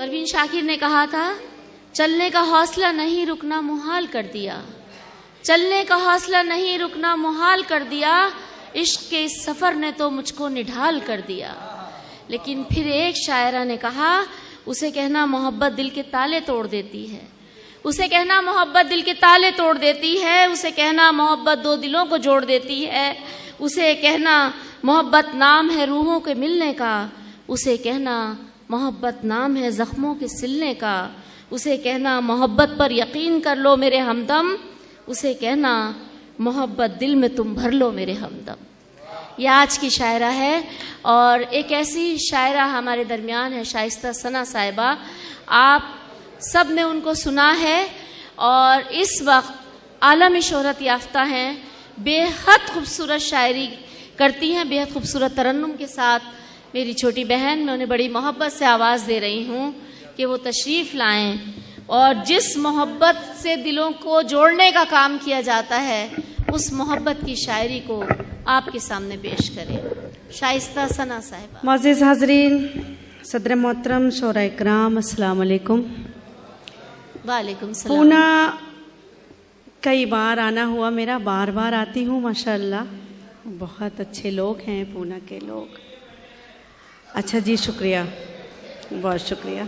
परवीन शाकिर ने कहा था, चलने का हौसला नहीं रुकना मुहाल कर दिया, चलने का हौसला नहीं रुकना मुहाल कर दिया, इश्क के इस सफर ने तो मुझको निढाल कर दिया। लेकिन फिर एक शायरा ने कहा, उसे कहना मोहब्बत दिल के ताले तोड़ देती है, उसे कहना मोहब्बत दिल के ताले तोड़ देती है, उसे कहना मोहब्बत दो दिलों को जोड़ देती है, उसे कहना मोहब्बत नाम है रूहों के मिलने का, उसे कहना मोहब्बत नाम है जख्मों के सिलने का, उसे कहना मोहब्बत पर यकीन कर लो मेरे हमदम, उसे कहना मोहब्बत दिल में तुम भर लो मेरे हमदम। ये आज की शायरा है और एक ऐसी शायरा हमारे दरमियान है, शाइस्ता सना साहिबा। आप सब ने उनको सुना है और इस वक्त आलमी शोहरत याफ्ता हैं, बेहद खूबसूरत शायरी करती हैं, बेहद खूबसूरत तरन्नुम के साथ। मेरी छोटी बहन, मैं उन्हें बड़ी मोहब्बत से आवाज़ दे रही हूँ कि वो तशरीफ़ लाएं और जिस मोहब्बत से दिलों को जोड़ने का काम किया जाता है, उस मोहब्बत की शायरी को आपके सामने पेश करें। शाइस्ता सना साहिबा। मोअज़्ज़िज़ हाज़रीन, सदर मोहतरम, शोरा इकराम, अस्सलाम वालेकुम। वालेकुम सलाम। पूना कई बार आना हुआ मेरा, बार बार आती हूँ माशाअल्लाह। बहुत अच्छे लोग हैं पूना के लोग। अच्छा जी, शुक्रिया, बहुत शुक्रिया।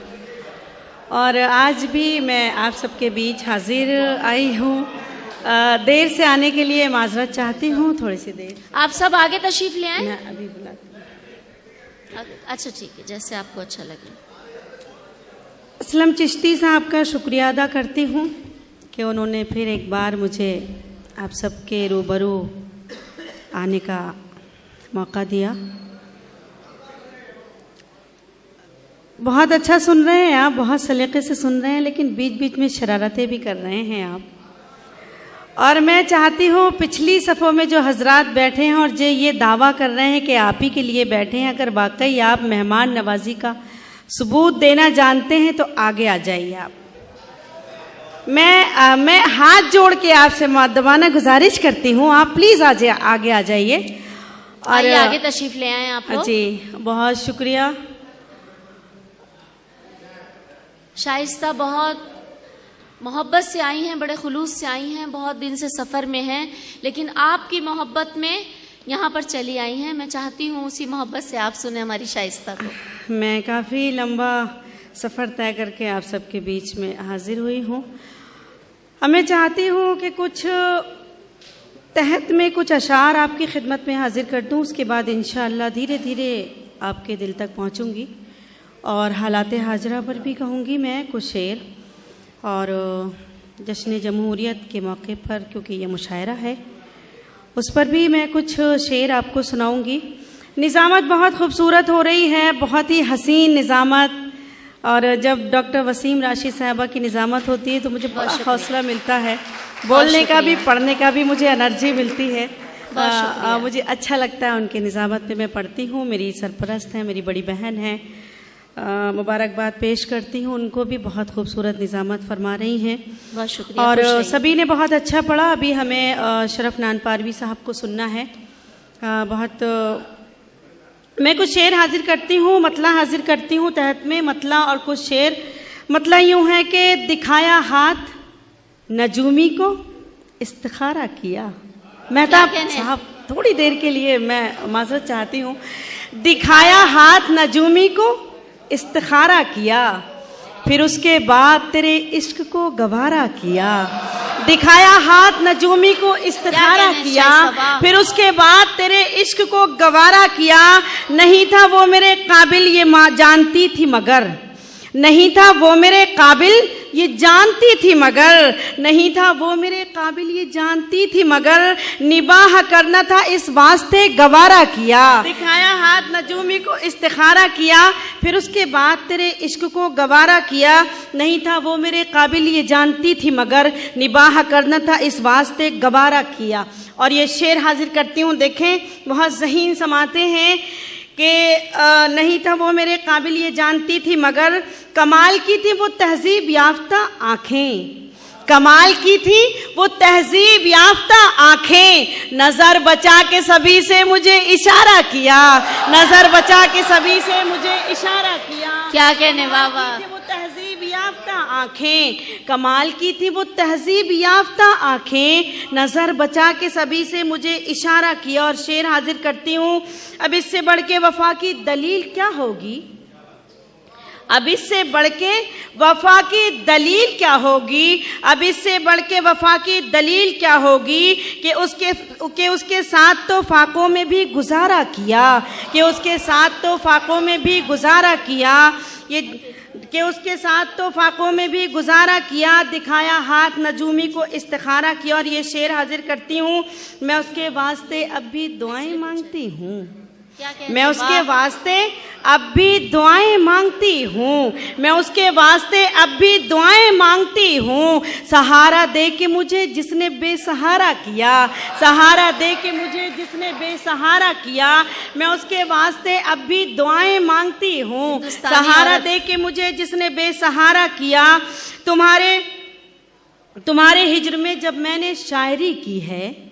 और आज भी मैं आप सबके बीच हाजिर आई हूँ। देर से आने के लिए माजरत चाहती हूँ, थोड़ी सी देर। आप सब आगे तशरीफ ले आए। मैं अभी बुलाती हूँ। अच्छा ठीक है, जैसे आपको अच्छा लगे। असलम चिश्ती साहब का शुक्रिया अदा करती हूँ कि उन्होंने फिर एक बार मुझे आप सबके रूबरू आने का मौका दिया। बहुत अच्छा सुन रहे हैं आप, बहुत सलीके से सुन रहे हैं, लेकिन बीच बीच में शरारतें भी कर रहे हैं आप। और मैं चाहती हूँ पिछली सफ़ों में जो हजरात बैठे हैं और जो ये दावा कर रहे हैं कि आप ही के लिए बैठे हैं, अगर वाकई आप मेहमान नवाजी का सबूत देना जानते हैं तो आगे आ जाइए आप। मैं हाथ जोड़ के आपसे मुअद्दबाना गुजारिश करती हूँ, आप प्लीज़ आगे आ जाइए और आगे तशरीफ ले आए आप लोग। जी, बहुत शुक्रिया। शाइस्ता बहुत मोहब्बत से आई हैं, बड़े खुलूस से आई हैं, बहुत दिन से सफ़र में हैं, लेकिन आपकी मोहब्बत में यहाँ पर चली आई हैं। मैं चाहती हूँ उसी मोहब्बत से आप सुने हमारी शाइस्ता को। मैं काफ़ी लंबा सफ़र तय करके आप सबके बीच में हाजिर हुई हूँ। मैं चाहती हूँ कि कुछ तहत में कुछ अशार आपकी खिदमत में हाजिर कर दूँ, उसके बाद इंशाअल्लाह धीरे धीरे आपके दिल तक पहुँचूँगी और हालात हाजरा पर भी कहूँगी मैं कुछ शेर। और जश्न जमहूरियत के मौके पर, क्योंकि ये मुशायरा है, उस पर भी मैं कुछ शेर आपको सुनाऊंगी। निज़ामत बहुत खूबसूरत हो रही है, बहुत ही हसीन निज़ामत। और जब डॉक्टर वसीम राशिद साहबा की निज़ामत होती है तो मुझे बहुत हौसला मिलता है, बोलने का भी, पढ़ने का भी मुझे एनर्जी मिलती है। मुझे अच्छा लगता है उनकी निज़ामत पे मैं पढ़ती हूँ। मेरी सरपरस्त हैं, मेरी बड़ी बहन है, मुबारकबाद पेश करती हूँ उनको भी, बहुत खूबसूरत निज़ामत फरमा रही हैं। बहुत शुक्रिया। और सभी ने बहुत अच्छा पढ़ा। अभी हमें शरफ नान पारवी साहब को सुनना है। मैं कुछ शेर हाजिर करती हूँ, मतला हाजिर करती हूँ तहत में, मतला और कुछ शेर। मतला यूँ है कि दिखाया हाथ नजूमी को इस्तिखारा किया। मेहताब साहब, थोड़ी देर के लिए मैं माजरत चाहती हूँ। दिखाया हाथ नजूमी को इस्तिखारा किया, फिर उसके बाद तेरे इश्क को गवारा किया। दिखाया हाथ नजूमी को इस्तिखारा किया, फिर उसके बाद तेरे इश्क को गवारा किया। नहीं था वो मेरे काबिल ये जानती थी मगर, नहीं था वो मेरे काबिल ये जानती थी मगर, नहीं था वो मेरे काबिल ये जानती थी मगर, निबाह करना था इस वास्ते गवारा किया। दिखाया हाथ नजूमी को इस्तिखारा किया, फिर उसके बाद तेरे इश्क को गवारा किया। नहीं था वो मेरे काबिल ये जानती थी मगर, निबाह करना था इस वास्ते गवारा किया। और ये शेर हाजिर करती हूँ, देखें बहुत ज़हीन समाते हैं कि नहीं था वो मेरे काबिल ये जानती थी मगर, कमाल की थी वो तहजीब याफ्ता आँखें, कमाल की थी वो तहजीब याफ्ता आँखें। नज़र बचा के सभी से मुझे इशारा किया, नज़र बचा के सभी से मुझे इशारा किया। क्या कहने बाबा, वो आंखें, कमाल की थी वो तहजीब याफ्ता आंखें, नजर बचा के सभी से मुझे इशारा किया। और शेर हाजिर करती हूँ। अब इससे बढ़ के वफा की दलील क्या होगी, अब इससे बढ़ के वफा की दलील क्या होगी, अब इससे बढ़ के वफा की दलील क्या होगी कि उसके साथ तो फाकों में भी गुजारा किया, कि उसके साथ तो फाकों में भी गुजारा किया, ये कि उसके साथ तो फाकों में भी गुजारा किया, दिखाया हाथ नजूमी को इस्तिखारा किया। और ये शेर हाजिर करती हूँ। मैं उसके वास्ते अब भी दुआएं मांगती हूँ, मैं उसके वास्ते अब भी दुआएं मांगती हूँ, मैं उसके वास्ते अब भी दुआएं मांगती हूँ। सहारा दे के मुझे जिसने बेसहारा किया, सहारा दे के मुझे जिसने बेसहारा किया, मैं उसके वास्ते अब भी दुआएं मांगती हूँ। सहारा दे के मुझे जिसने बेसहारा किया। तुम्हारे हिज्र में जब मैंने शायरी की है,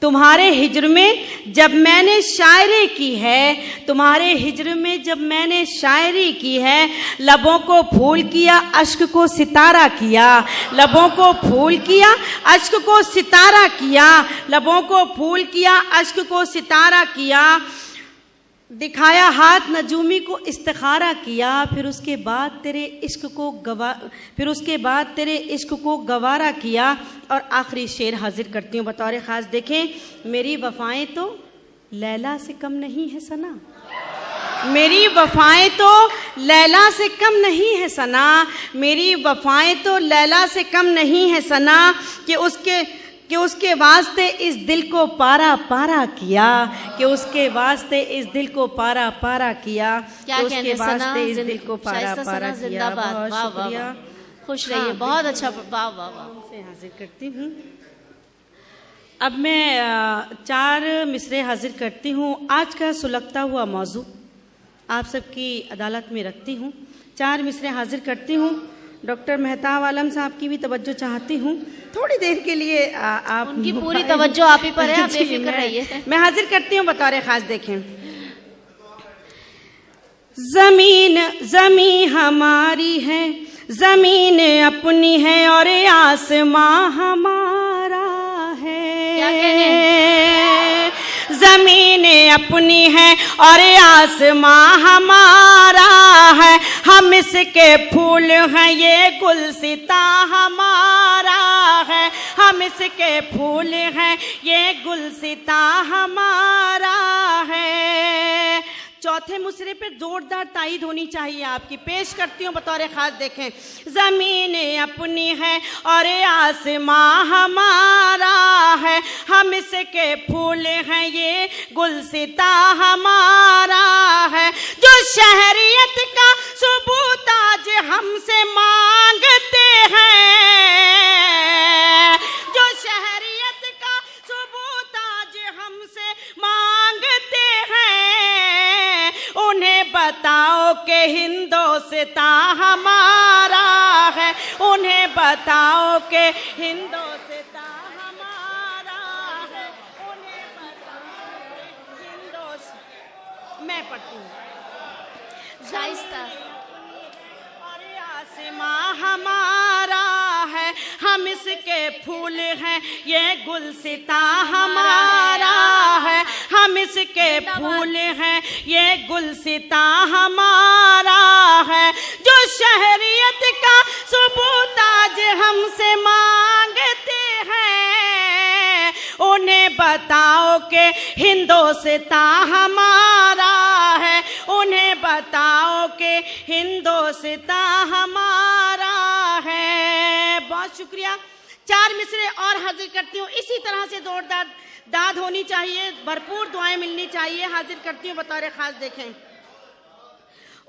तुम्हारे हिज्र में जब मैंने शायरी की है, तुम्हारे हिज्र में जब मैंने शायरी की है, लबों को फूल किया अश्क को सितारा किया, लबों को फूल किया अश्क को सितारा किया, लबों को फूल किया अश्क को सितारा किया, दिखाया हाथ नजूमी को इस्तिखारा किया। फिर उसके बाद तेरे इश्क को गवारा किया। और आखिरी शेर हाजिर करती हूँ बतौर ख़ास। देखें, मेरी वफ़ाएं तो लैला से कम नहीं है सना, मेरी वफ़ाएं तो लैला से कम नहीं है सना, मेरी वफ़ाएं तो लैला से कम नहीं है सना, कि उसके वास्ते इस दिल को पारा पारा किया, कि उसके वास्ते इस दिल को पारा पारा किया, क्या कि उसके वास्ते इस दिल को पारा पारा किया। बहुत शुक्रिया, खुश रहिए। बहुत अच्छा, वाह वाह वाह। से हाजिर करती हूँ। अब मैं 4 मिसरे हाजिर करती हूँ। आज का सुलगता हुआ मौजू आप सबकी अदालत में रखती हूँ। 4 मिसरे हाजिर करती हूँ। डॉक्टर मेहताब आलम साहब की भी तवज्जो चाहती हूँ थोड़ी देर के लिए। आप उनकी पूरी तवज्जो आप ही पर है, आप बेफिक्र रहिए। मैं हाजिर करती हूँ बतौर खास। देखें, जमीन हमारी है, जमीन अपनी है और आसमां हमारा है, जमीन अपनी है और आसमां हमारा है, हम इसके फूल हैं ये गुलसिता हमारा है, हम इसके फूल हैं ये गुलसिता हमारा है। चौथे मुसरे पे जोरदार ताईद होनी चाहिए आपकी। पेश करती हूँ बतौर खास। देखें, जमीन अपनी है और आसमां हमारा है, हम इसके फूल हैं ये गुलसिता हमारा है, जो शहरियत का सबूत आज हमसे मांगते हैं, जो शहरियत का सबूत आज हमसे मांगते हैं, उन्हें बताओ कि हिंदुस्तान हमारा है, उन्हें बताओ कि हिंदुस्तान हमारा है, उन्हें बताओ कि हिंदुस्तान। मैं पढ़ती हूँ। और आसमां हमारा है, हम इसके फूल हैं ये गुलसिता हमारा है, हम इसके फूल हैं ये गुलसिता हमारा है, जो शहरियत का सबूत आज हमसे मांगते हैं, उन्हें बताओ कि हिंदुस्तान हमारा है, उन्हें बताओ कि हिंदुस्तान हमारा है। बहुत शुक्रिया। 4 मिसरे और हाजिर करती हूँ। इसी तरह से जोरदार दाद होनी चाहिए, भरपूर दुआएं मिलनी चाहिए। हाजिर करती हूँ बतौर खास। देखें,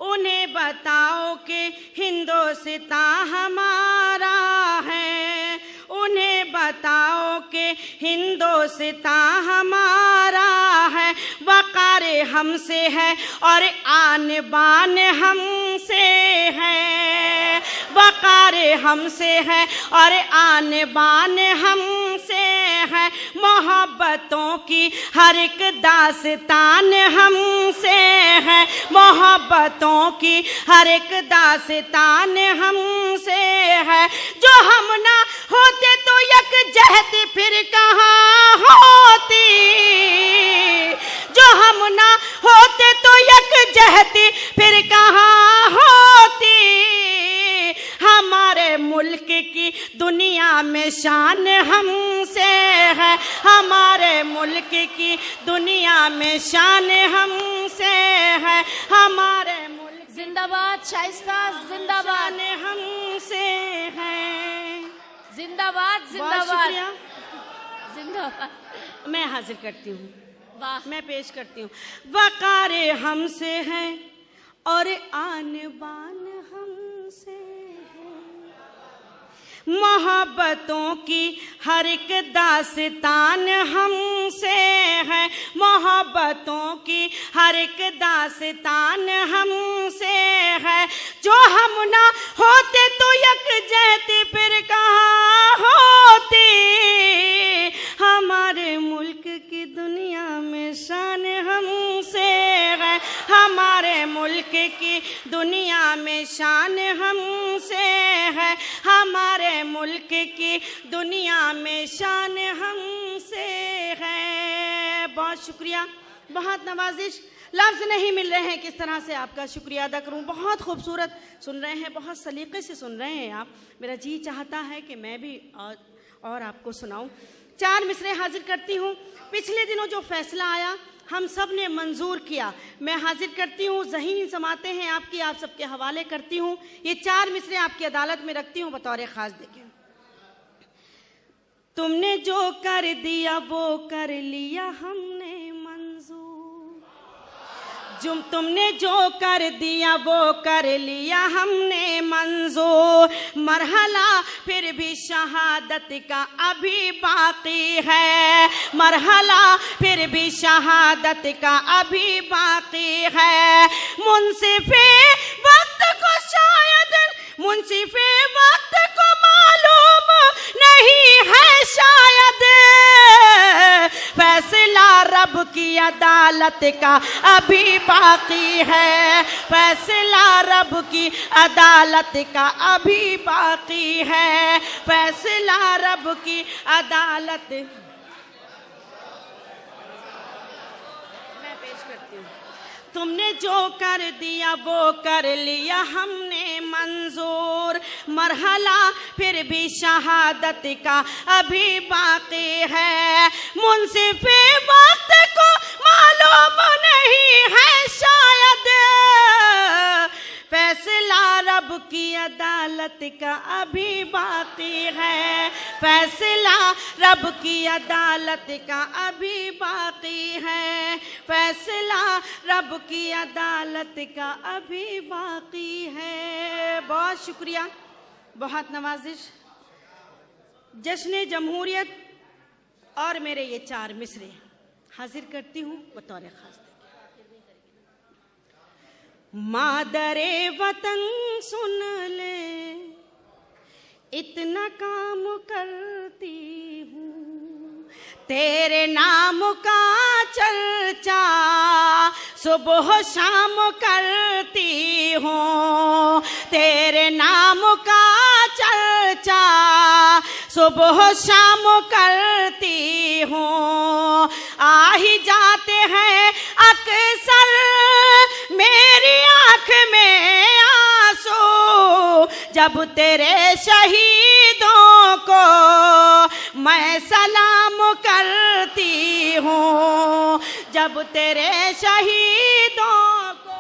उन्हें बताओ कि हिंदुस्तान हमारा है, उन्हें बताओ कि हिंदुस्तान हमारा है, वक़ार हमसे है और आन बान हमसे है, वक़ार हमसे है और आन बान हमसे हमसे है, मोहब्बतों की हर एक दास्तान हमसे है, मोहब्बतों की हर एक दास्तान हमसे है। जो हम ना होते तो यकजहती फिर कहाँ होती, जो हम ना होते तो यकजहती फिर कहाँ होती। हमारे मुल्क की दुनिया में शान हमसे है, हमारे मुल्क की दुनिया में शान हमसे है, हमारे मुल्क जिंदाबाद शाइस्ता जिंदाबाद, शान हमसे है। जिंदाबाद बहुत जिंदाबाद शुक्रिया। जिंदाबाद। मैं हाजिर करती हूँ, वाह, मैं पेश करती हूँ। वकारे हमसे है और आन बान हमसे है, मोहब्बतों की हर एक दास्तान हमसे है, मोहब्बतों की हर एक दास्तान हमसे है। जो हम ना होते तो यकजहती फिर कहाँ होती। हमारे मुल्क की दुनिया में शान हमसे है, हमारे मुल्क की दुनिया में शान हमसे है, हमारे मुल्क की दुनिया में शान हमसे है। बहुत शुक्रिया, बहुत नवाजिश, लफ्ज़ नहीं मिल रहे हैं किस तरह से आपका शुक्रिया अदा करूं। बहुत खूबसूरत सुन रहे हैं, बहुत सलीके से सुन रहे हैं आप। मेरा जी चाहता है कि मैं भी और आपको सुनाऊं। 4 मिसरे हाजिर करती हूँ। पिछले दिनों जो फैसला आया हम सब ने मंजूर किया, मैं हाजिर करती हूँ। ज़हीन समाते हैं आपकी, आप सबके हवाले करती हूँ। ये 4 मिसरे आपकी अदालत में रखती हूँ बतौर ख़ास। देखें, तुमने जो कर दिया वो कर लिया हमने मंजूर, तुमने जो कर दिया वो कर लिया हमने मंजूर। मरहला फिर भी शहादत का अभी बाकी है, मरहला फिर भी शहादत का अभी बाकी है। मुंसिफे वक्त को शायद, मुंसिफे वक्त को मालूम नहीं है शायद, फैसला रब की अदालत का अभी बाकी है, फैसला रब की अदालत का अभी बाकी है, फैसला रब की अदालत। मैं पेश करती हूँ। तुमने जो कर दिया वो कर लिया हमने मंजूर, मरहला फिर भी शहादत का अभी बाकी है। मुंसिफे वक्त को मालूम नहीं है शायद, फैसला रब की अदालत का अभी बाकी है, फैसला रब की अदालत का अभी बाकी है, फैसला रब की अदालत का अभी बाकी है। बहुत शुक्रिया, बहुत नवाजिश। जश्न जमहूरियत और मेरे ये 4 मिसरे हाजिर करती हूँ बतौर ख़ास। मादरे वतन सुन ले, इतना काम करती हूँ, तेरे नाम का चर्चा सुबह शाम करती हूँ, तेरे नाम का चर्चा सुबह शाम करती हूँ। आ ही जाते हैं अक्सर मेरी आँख में आंसू, जब तेरे शहीदों को मैं सलाम करती हूँ, जब तेरे शहीदों को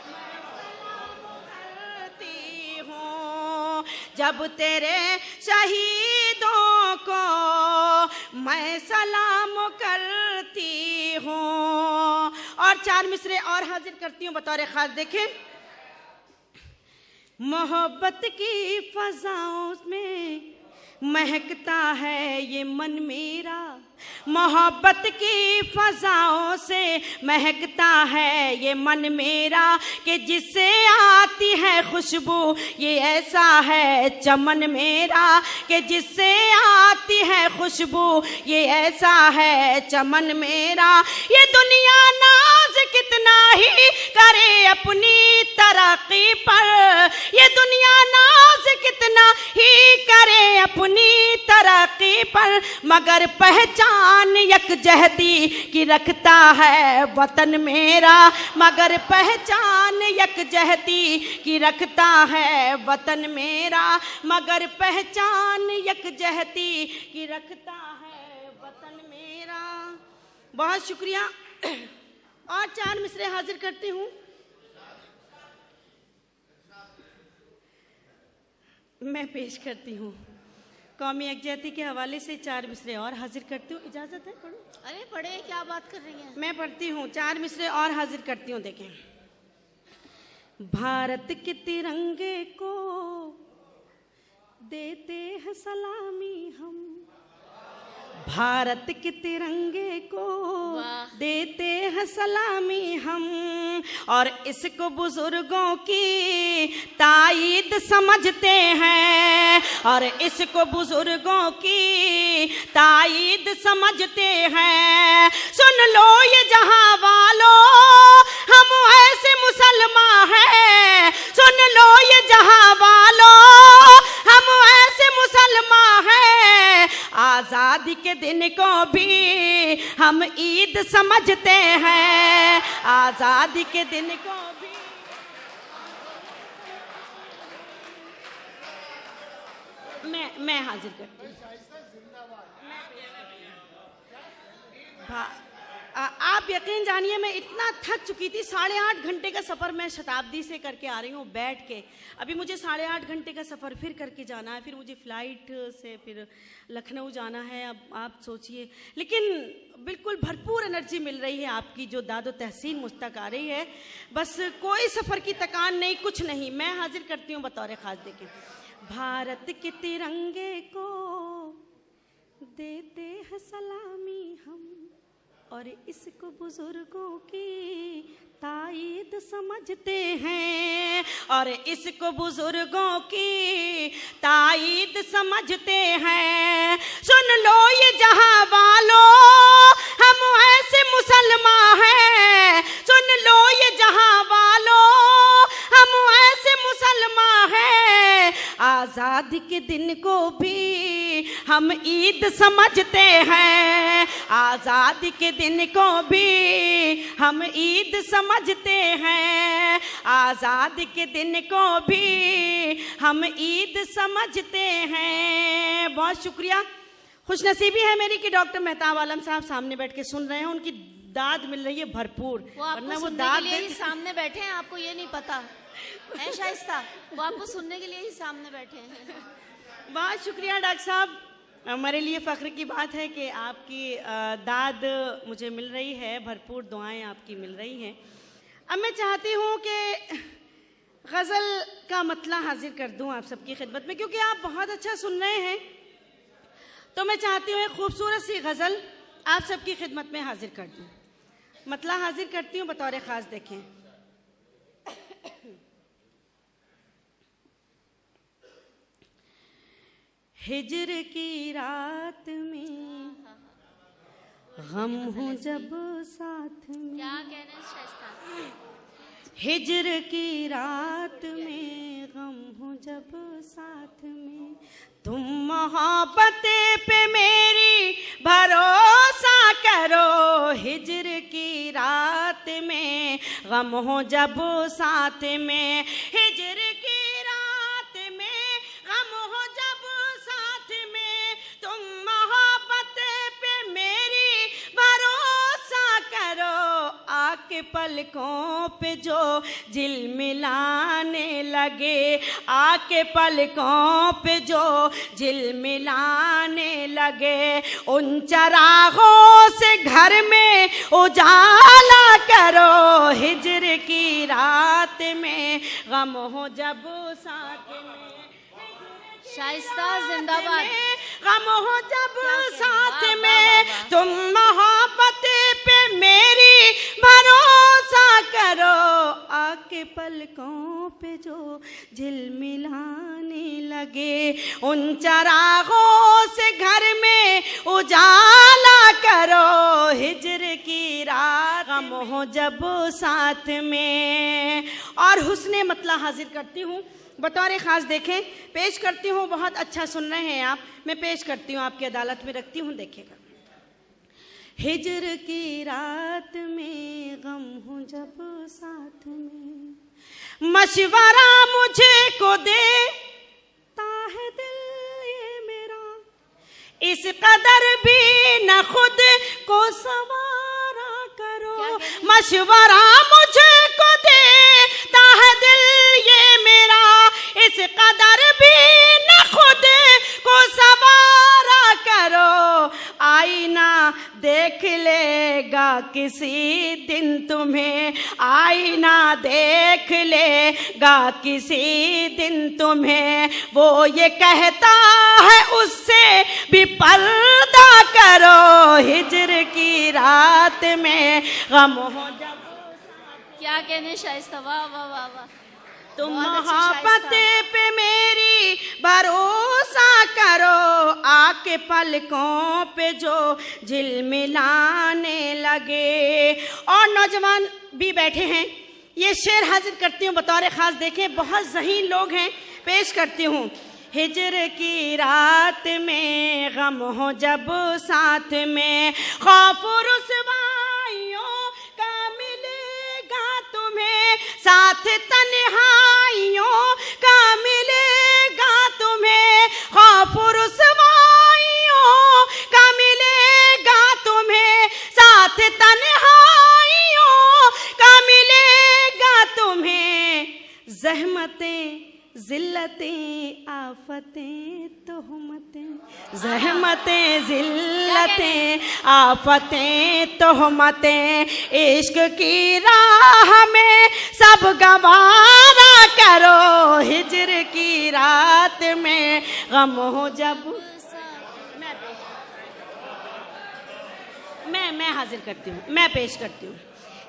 मैं सलाम करती हूँ, जब तेरे शहीदों को मैं सलाम करती हूँ। और 4 मिसरे और हाजिर करती हूँ बतौर ख़ास। देखें, मोहब्बत की फ़ज़ाओं में महकता है ये मन मेरा, मोहब्बत की फजाओं से महकता है ये मन मेरा कि जिससे आती है खुशबू, ये ऐसा है चमन मेरा कि जिससे आती है खुशबू, ये ऐसा है चमन मेरा। ये दुनिया नाज कितना ही करे अपनी तरक्की पर, ये दुनिया नाज कितना ही करे अपनी तरक्की पर, मगर पहचान यकजहती की रखता है वतन मेरा, मगर पहचान यकजहती की रखता है वतन मेरा, मगर पहचान यकजहती की रखता है वतन मेरा। बहुत शुक्रिया। और 4 मिसरे हाजिर करती हूँ। मैं पेश करती हूँ। कौमी यकजहती के हवाले से 4 मिसरे और हाजिर करती हूँ। इजाजत है? पढ़ो। अरे पढ़े, क्या बात कर रही हैं? मैं पढ़ती हूँ, 4 मिसरे और हाजिर करती हूँ। देखें। भारत के तिरंगे को देते हैं सलामी हम, भारत के तिरंगे को देते हैं सलामी हम, और इसको बुजुर्गों की ताईद समझते हैं, और इसको बुजुर्गों की ताईद समझते हैं। सुन लो ये जहां वालों, हम ऐसे मुसलमान हैं, सुन लो ये जहां वालों, हम ऐसे मुसलमान हैं। आजादी के दिन को भी हम ईद समझते हैं, आजादी के दिन को भी। मैं हाजिर करती हूँ। आप यकीन जानिए मैं इतना थक चुकी थी। 8.5 घंटे का सफ़र मैं शताब्दी से करके आ रही हूँ बैठ के। अभी मुझे 8.5 घंटे का सफ़र फिर करके जाना है, फिर मुझे फ़्लाइट से फिर लखनऊ जाना है। अब आप सोचिए, लेकिन बिल्कुल भरपूर एनर्जी मिल रही है आपकी जो दादो तहसीन मुझ तक आ रही है। बस कोई सफ़र की थकान नहीं, कुछ नहीं। मैं हाजिर करती हूँ बतौर ख़ास। देखें, भारत के तिरंगे को देते हैं सलामी हम, और इसको बुजुर्गों की ताईद समझते हैं, और इसको बुजुर्गों की ताईद समझते हैं। सुन लो ये जहां वालों, हम ऐसे मुसलमान हैं, सुन लो ये जहां वालों, हम ऐसे मुसलमान हैं। आजादी के दिन को भी हम ईद समझते हैं, आजादी के दिन को भी हम ईद समझते हैं, आजादी के दिन को भी हम ईद समझते हैं। बहुत शुक्रिया। खुशनसीबी है मेरी कि डॉक्टर मेहताब आलम साहब सामने बैठ के सुन रहे हैं, उनकी दाद मिल रही है भरपूर। वरना वो दाद के लिए ही सामने बैठे हैं, आपको ये नहीं पता है शाइस्ता? वो आपको सुनने के लिए ही सामने बैठे हैं। बहुत शुक्रिया डॉक्टर साहब। हमारे लिए फ़ख्र की बात है कि आपकी दाद मुझे मिल रही है, भरपूर दुआएं आपकी मिल रही हैं। अब मैं चाहती हूँ कि गज़ल का मतला हाजिर कर दूँ आप सबकी खिदमत में, क्योंकि आप बहुत अच्छा सुन रहे हैं। तो मैं चाहती हूँ एक खूबसूरत सी गज़ल आप सबकी खिदमत में हाजिर कर दूँ। मतला हाजिर करती हूँ बतौर ख़ास। देखें, हिज्र की रात में गम हूँ जब साथ में, क्या कहना शाइस्ता? हिज्र की रात में गम हूँ जब साथ में, तुम मोहब्बत पे मेरी भरोसा करो। हिज्र की रात में गम हो जब साथ में, हिज्र की रात में गम हो जब साथ में, तुम मोहब्बत पे मेरी भरोसा करो। आके पलकों पे जो झिलमिलाने लगे, आके पलकों पे जो झिलमिलाने लगे, उन चरागों से घर में उजाला करो। हिज्र की रात में गम हो जब साथ में, हिज्र शाइस्ता जिंदाबाद। गम हो जब साथ वाह, में, वाह, वाह। तुम मोहब्बत पे मेरी भरोसा करो, आके पलकों पे जो झिलमिलाने लगे, उन चरागों से घर में उजाला करो, हिज्र की रात गम हो जब साथ में। और हुस्ने मतला हाजिर करती हूँ बतौर खास, देखें पेश करती हूँ, बहुत अच्छा सुन रहे हैं आप, मैं पेश करती हूँ, आपकी अदालत में रखती हूँ, देखिएगा। हिज्र की रात में गम हो जब साथ में, मशवरा मुझे को देता है दिल ये मेरा, इस कदर भी न खुद को सवारा करो, मशवरा मुझे को देता है दिल ये मेरा, इस कदर भी न खुद को सवारा करो, आईना देख लेगा किसी दिन तुम्हें, आईना देख लेगा किसी दिन तुम्हें, वो ये कहता है उससे भी पर्दा करो, हिज्र की रात में गम हो जब। क्या कहने शाइस्ता, वाह वाह वाह वाह। तुम बहुत अच्छी मोहब्बत शाइस्ता। पे मेरी भरोसा करो, आके पलकों पे जो झिलमिलाने लगे। और नौजवान भी बैठे हैं, ये शेर हाजिर करती हूँ बतौर खास, देखें बहुत ज़हीन लोग हैं, पेश करती हूँ। हिज्र की रात में गम हो जब साथ में, खौफ रुसवाइयों का मिलेगा तुम्हें, साथ तन्हाइयों का मिलेगा तुम्हें, खौफ रुसवाइयों का मिलेगा तुम्हें, साथ तन्हाइयों का मिलेगा तुम्हें, ज़हमतें ज़िल्लतें आफतें तोहमतें, ज़हमतें ज़िल्लतें आफतें तोहमतें, इश्क की राह में सब गवारा करो, हिज्र की रात में गम हो जब। मैं हाजिर करती हूँ, मैं पेश करती हूँ।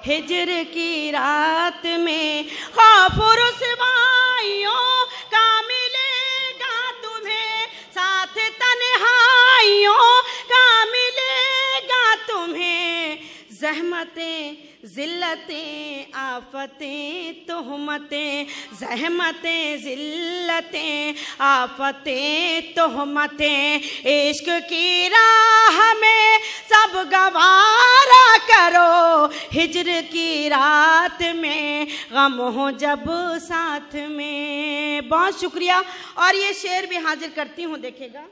हिज्र की रात में खौफ रुसवाइयों का मिलेगा तुम्हें, साथ तन्हाइयों का मिलेगा तुम्हें, ज़हमतें ज़िल्लतें आफतें तोहमतें, ज़हमतें ज़िल्लतें आफतें तोहमतें, इश्क की राह में सब गवारा करो, हिज्र की रात में गम हो जब साथ में। बहुत शुक्रिया। और ये शेर भी हाजिर करती हूँ, देखेगा।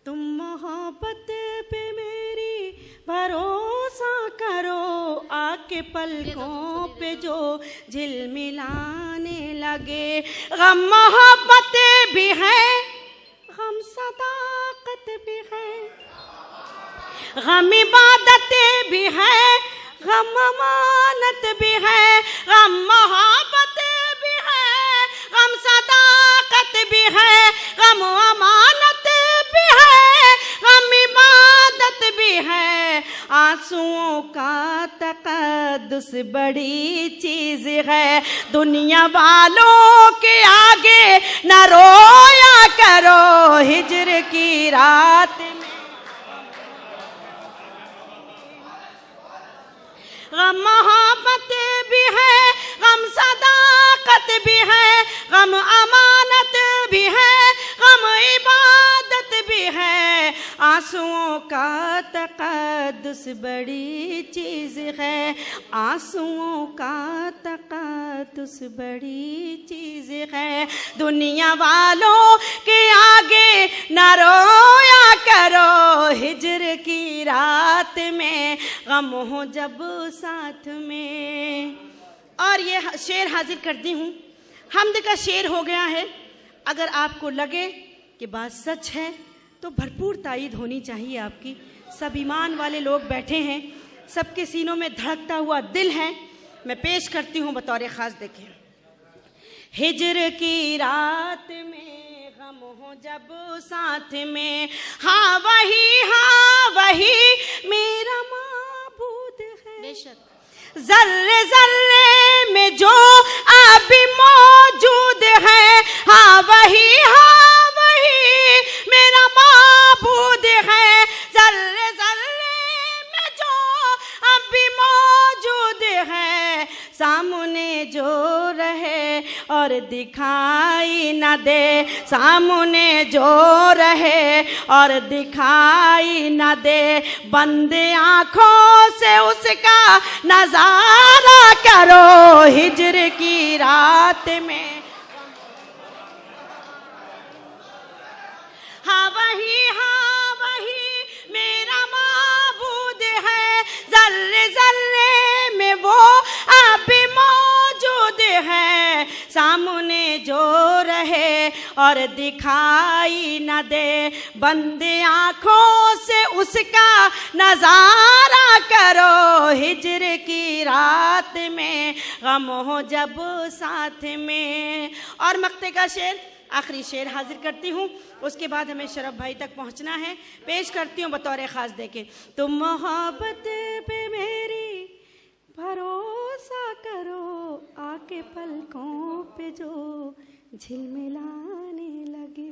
तुम मोहब्बत पे मेरी भरोसा करो, आके पलकों पे जो झिलमिलाने लगे, गम मोहब्बत भी है, गम सदाकत भी है, गम इबादतें भी है, गम अमानत भी है, गम मोहब्बत भी है, गम सदाकत भी है, गम अमानत भी है, गम इबादत भी है, आंसुओं का तकद्दुस बड़ी चीज है, दुनिया वालों के आगे न रोया करो, हिज्र की रात में गम मोहब्बत भी है, गम सदाकत भी है, गम अमानत भी है, गम इबादत भी है, आंसुओं का तकद्दुस बड़ी चीज़ है, आंसुओं का तकद्दुस बड़ी चीज़ है, दुनिया वालों के आगे न रोया करो, हिज्र की रात में गम हो जब साथ में। और ये शेर हाजिर करती हूँ, हम्द का शेर हो गया है। अगर आपको लगे कि बात सच है तो भरपूर तायीद होनी चाहिए आपकी। सब ईमान वाले लोग बैठे हैं, सबके सीनों में धड़कता हुआ दिल है। मैं पेश करती हूँ बतौर ख़ास, देखें। हिज्र की रात में गम हो जब साथ में, हाँ वही मेरा माबूद है। बेशक जर्रे जर्रे में जो अभी मौजूद है, हाँ वही मेरा माबूद है। जर्रे जर्रे में जो अभी मौजूद है, सामने जो रहे और दिखाई न दे, सामने जो रहे और दिखाई न दे, बंद आँखों से उसका नजारा करो हिज्र की रात में। हाँ वही मेरा माबूद है। जर्रे जर्रे में वो अभी मौजूद है, सामने जो रहे और दिखाई न दे, बंद आँखों से उसका नजारा करो हिज्र की रात में गम हो जब साथ में। और मक्ते का शेर, आखिरी शेर हाजिर करती हूँ, उसके बाद हमें शरफ भाई तक पहुँचना है। पेश करती हूँ बतौर खास देखें। तुम मोहब्बत पे मेरी भरोसा करो, आके पलकों पे जो झिलमिलाने लगे,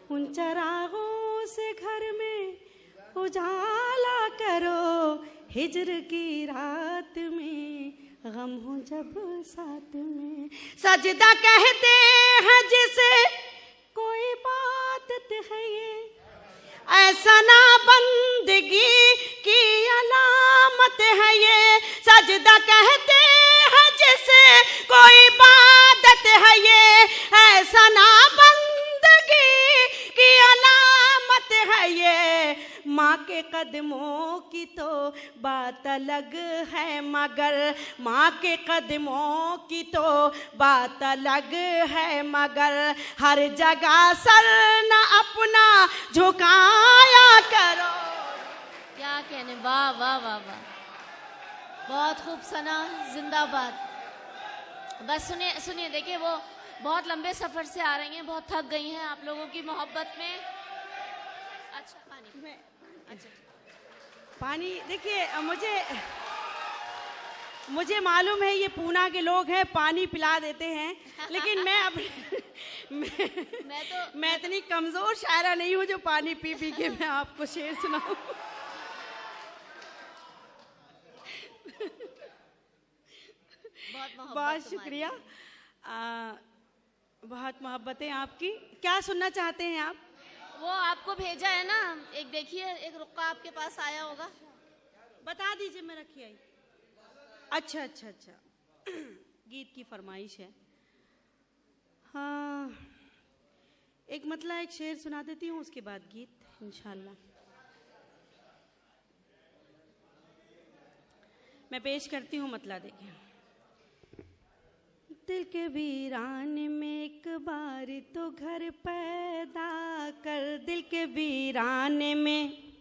उन चरागों से घर में उजाला करो हिज्र की रात में गम हो जब साथ में। सजदा कहते हैं जिसे कोई इबादत है ये, ऐसा ना बंदगी की अलामत है ये। सजदा कहते हैं जिसे कोई इबादत है ये, ऐसा ना बंदगी की अलामत है ये। माँ के कदमों की तो बात अलग है, मगर माँ के कदमों की तो बात अलग है, मगर हर जगह सर न अपना झुकाया करो। क्या कहने, वाह वाह वाह वाह, बहुत खूब सना, जिंदाबाद। बस सुनिए देखिए, वो बहुत लंबे सफर से आ रही हैं, बहुत थक गई हैं आप लोगों की मोहब्बत में। अच्छा पानी, अच्छा पानी देखिए, मुझे मालूम है ये पूना के लोग हैं, पानी पिला देते हैं, लेकिन मैं इतनी कमजोर शायरा नहीं हूँ जो पानी पी पी के मैं आपको शेर सुनाऊं। बहुत शुक्रिया, बहुत मोहब्बतें आपकी। क्या सुनना चाहते हैं आप? वो आपको भेजा है ना, एक देखिए, एक रुक्का आपके पास आया होगा, बता दीजिए, मैं रखी आई। अच्छा गीत की फरमाइश है। हाँ, एक शेर सुना देती हूँ, उसके बाद गीत इंशाल्लाह। मैं पेश करती हूँ, मतला देखें। दिल के वीरान में एक बार तो घर पैदा कर, दिल के वीरान में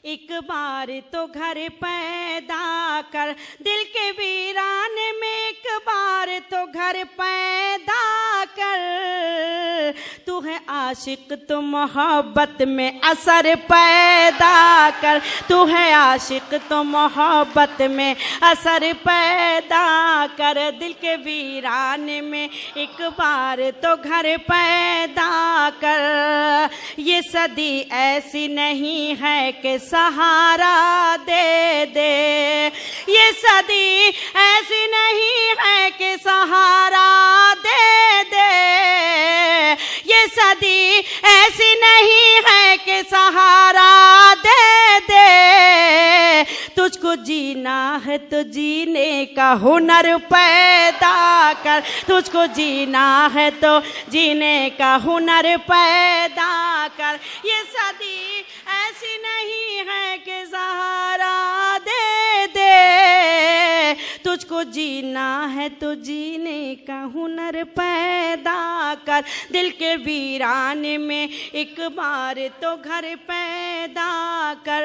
एक बार तो घर पैदा कर, दिल के वीरान में एक बार तो घर पैदा कर। तू है आशिक तो मोहब्बत में असर पैदा कर, तू है आशिक तो मोहब्बत में असर पैदा कर। दिल के वीरान में एक बार तो घर पैदा कर। ये सदी ऐसी नहीं है कि सहारा दे दे, ये सदी ऐसी नहीं है कि सहारा दे दे, ये सदी ऐसी नहीं है कि सहारा दे दे। तुझको जीना है तो जीने का हुनर पैदा कर, तुझको जीना है तो जीने का हुनर पैदा कर। ये सदी ऐसी नहीं है कि सहारा दे दे, तुझको जीना है तो जीने का हुनर पैदा कर। दिल के वीरान में एक बार तो घर पैदा कर।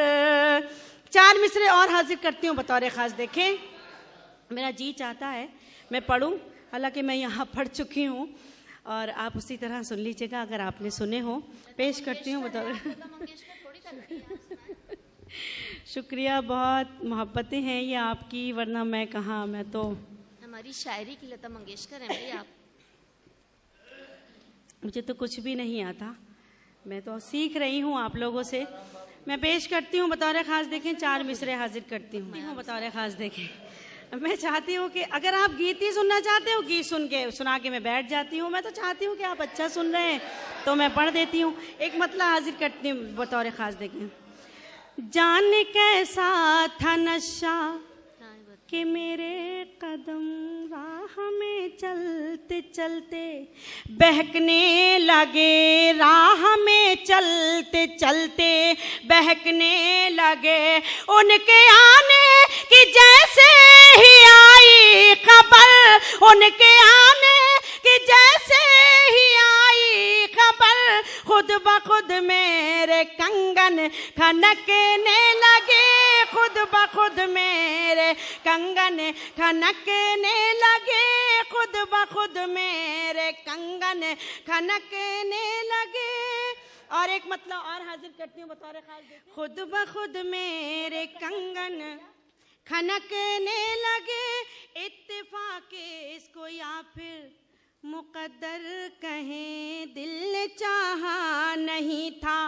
4 मिसरे और हाजिर करती हूँ बतौर खास। देखें, मेरा जी चाहता है मैं पढ़ूं, हालांकि मैं यहाँ पढ़ चुकी हूँ और आप उसी तरह सुन लीजिएगा अगर आपने सुने हो। पेश करती हूँ बतौर शुक्रिया, बहुत मोहब्बतें हैं ये आपकी, वरना मैं कहाँ, मैं तो हमारी शायरी की लता मंगेशकर हैं भाई आप। मुझे तो कुछ भी नहीं आता, मैं तो सीख रही हूँ आप लोगों से। मैं पेश करती हूँ बतौर खास, देखें 4 मिसरे हाजिर करती हूँ बतौर खास। देखें, मैं चाहती हूँ कि अगर आप गीत ही सुनना चाहते हो, गीत सुना के मैं बैठ जाती हूँ। मैं तो चाहती हूँ कि आप अच्छा सुन रहे हैं तो मैं पढ़ देती हूँ। एक मतला हाजिर करती हूँ बतौर खास। देखें, जाने कैसा था नशा कि मेरे कदम राह में चलते चलते बहकने लगे, राह में चलते चलते बहकने लगे। उनके आने की जैसे ही आई खबर, उनके आने की जैसे ही आई खबर, खुद ब खुद मेरे कंगन खनकने लगे, खुद ब खुद मेरे कंगन खनकने लगे, खुद ब खुद मेरे कंगन खनकने लगे। और एक मतलब और हाजिर करती हूँ बतौर खास। खुद ब खुद मेरे कंगन खनकने लगे, इत्तेफाक इसको या फिर मुकद्दर कहें, दिल ने चाहा नहीं था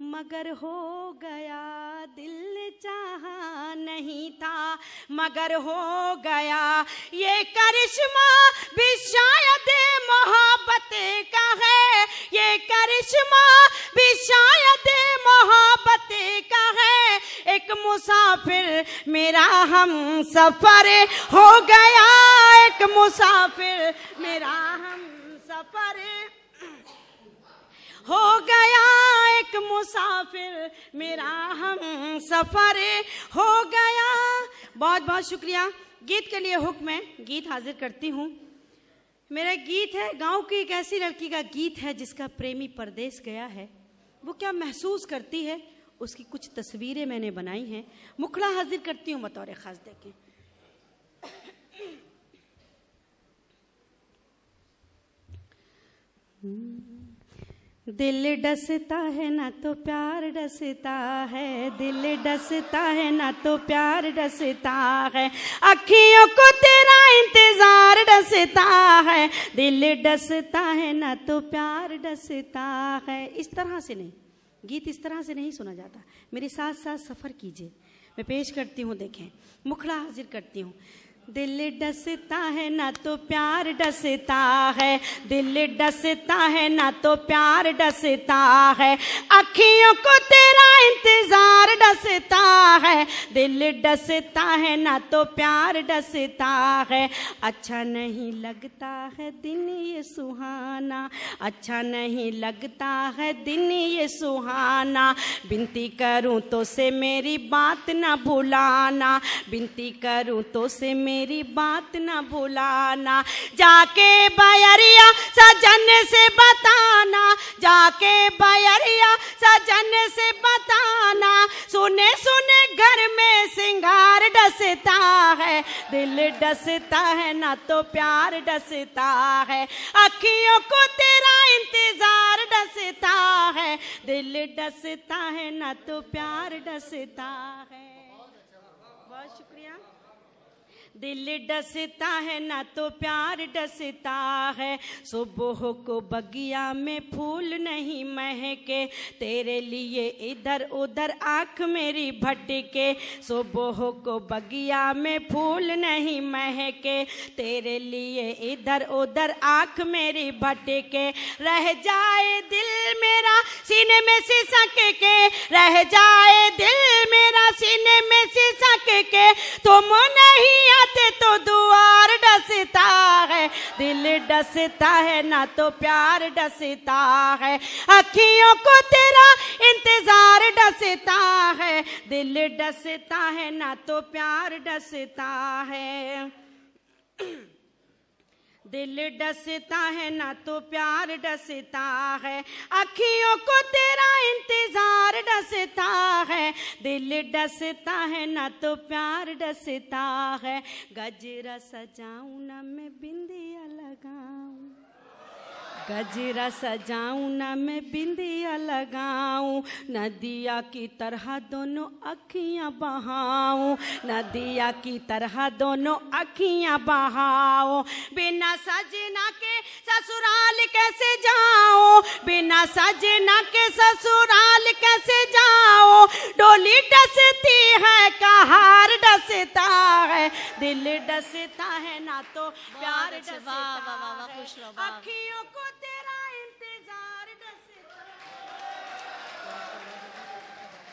मगर हो गया, दिल ने चाहा नहीं था मगर हो गया। ये करिश्मा भी शायद मोहब्बत का है, ये करिश्मा भी शायद मोहब्बत का है। एक मुसाफिर मेरा हम सफर हो गया, एक मुसाफिर मेरा हम सफर हो गया, एक मुसाफिर मेरा हम सफर हो गया। बहुत बहुत शुक्रिया। गीत के लिए हुक्म है, गीत हाजिर करती हूँ। मेरा गीत है, गांव की एक ऐसी लड़की का गीत है जिसका प्रेमी परदेश गया है। वो क्या महसूस करती है, उसकी कुछ तस्वीरें मैंने बनाई हैं, मुखड़ा हाजिर करती हूँ बतौर खास। देखें, दिल डसता है ना तो प्यार डसता है, दिल डसता है ना तो प्यार डसता है, अखियों को तेरा इंतजार डसता है, दिल डसता है ना तो प्यार डसता है। इस तरह से नहीं, गीत इस तरह से नहीं सुना जाता, मेरे साथ साथ सफ़र कीजिए। मैं पेश करती हूँ, देखें, मुखड़ा हाजिर करती हूँ। दिल डसता है ना तो प्यार डसता है, दिल डसता है ना तो प्यार डसता है, अखियों को तेरा इंतजार डसता है, दिल डसता है ना तो प्यार डसता है। अच्छा नहीं लगता है दिन ये सुहाना, अच्छा नहीं लगता है दिन ये सुहाना, बिनती करूं तो से मेरी बात ना भुलाना, बिनती करूं तो से मेरी बात ना भुलाना। जाके बयरिया सजन से बताना, जाके बयरिया सजन से बताना, सुने सुने घर में सिंगार डसता है, दिल डसता है ना तो प्यार डसता है, अखियों को तेरा इंतजार डसता है, दिल डसता है ना तो प्यार डसता है। बहुत शुक्रिया। दिल डसता है ना तो प्यार डसता है, सुबह को बगिया में फूल नहीं महके, तेरे लिए इधर उधर आँख मेरी भटके, सुबह को बगिया में फूल नहीं महके, तेरे लिए इधर उधर आँख मेरी भटके, रह जाए दिल मेरा सीने में सिसक के, रह जाए दिल मेरा सीने में सिसक के, तुम नहीं आते तो दुआर डसता है, दिल डसता है ना तो प्यार डसता है, अखियों को तेरा इंतजार डसता है, दिल डसता है ना तो प्यार डसता है। दिल डसता है ना तो प्यार डसता है, अखियों को तेरा इंतजार डसता है। दिल डसता है ना तो प्यार डसता है। गजरा सजाऊं ना मैं बिंदिया लगाऊं, गजरा सजाऊं ना मैं बिंदिया लगाऊं, नदिया की तरह दोनों अखियां बहाऊं, नदिया की तरह दोनों अखियां बहाऊं। बिना सजना के ससुराल कैसे जाऊं, बिना सजना के ससुराल कैसे जाऊं। डोली डसती है कहार डसता है, दिल डसता है ना तो प्यार डसता है। अखियों को